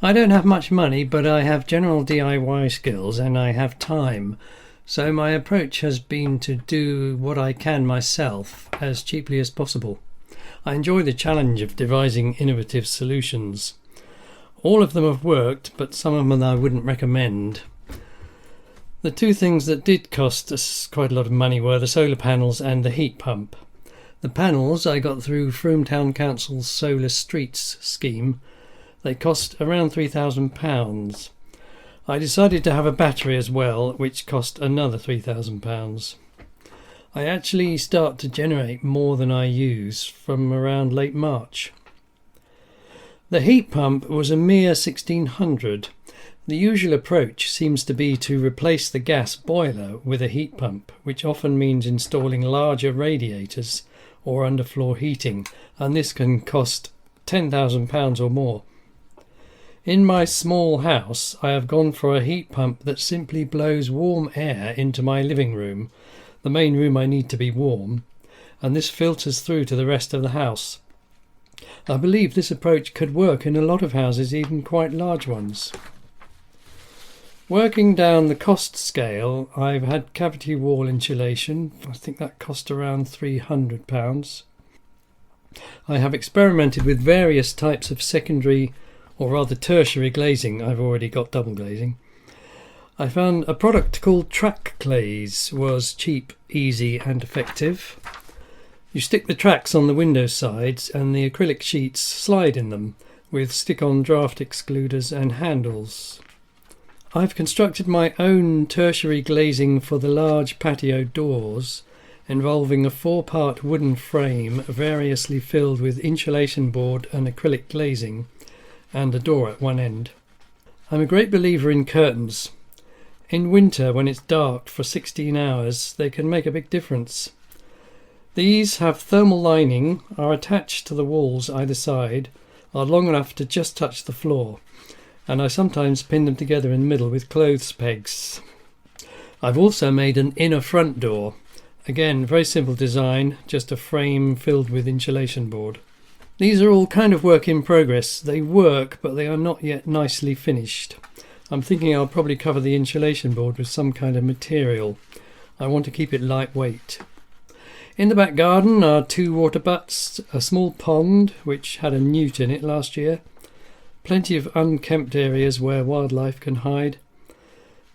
I don't have much money, but I have general DIY skills and I have time. So my approach has been to do what I can myself as cheaply as possible. I enjoy the challenge of devising innovative solutions. All of them have worked, but some of them I wouldn't recommend. The two things that did cost us quite a lot of money were the solar panels and the heat pump. The panels I got through Frome Town Council's Solar Streets scheme. They cost around £3,000. I decided to have a battery as well, which cost another £3,000. I actually start to generate more than I use from around late March. The heat pump was a mere £1,600. The usual approach seems to be to replace the gas boiler with a heat pump, which often means installing larger radiators or underfloor heating, and this can cost £10,000 or more. In my small house, I have gone for a heat pump that simply blows warm air into my living room, the main room I need to be warm, and this filters through to the rest of the house. I believe this approach could work in a lot of houses, even quite large ones. Working down the cost scale, I've had cavity wall insulation. I think that cost around £300. I have experimented with various types of secondary or rather tertiary glazing. I've already got double glazing. I found a product called Track Glaze was cheap, easy and effective. You stick the tracks on the window sides and the acrylic sheets slide in them with stick-on draft excluders and handles. I've constructed my own tertiary glazing for the large patio doors, involving a 4-part wooden frame variously filled with insulation board and acrylic glazing, and a door at one end. I'm a great believer in curtains. In winter, when it's dark for 16 hours, they can make a big difference. These have thermal lining, are attached to the walls either side, are long enough to just touch the floor, and I sometimes pin them together in the middle with clothes pegs. I've also made an inner front door. Again, very simple design, just a frame filled with insulation board. These are all kind of work in progress. They work, but they are not yet nicely finished. I'm thinking I'll probably cover the insulation board with some kind of material. I want to keep it lightweight. In the back garden are 2 water butts, a small pond which had a newt in it last year, plenty of unkempt areas where wildlife can hide,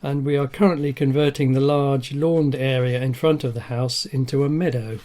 and we are currently converting the large lawned area in front of the house into a meadow.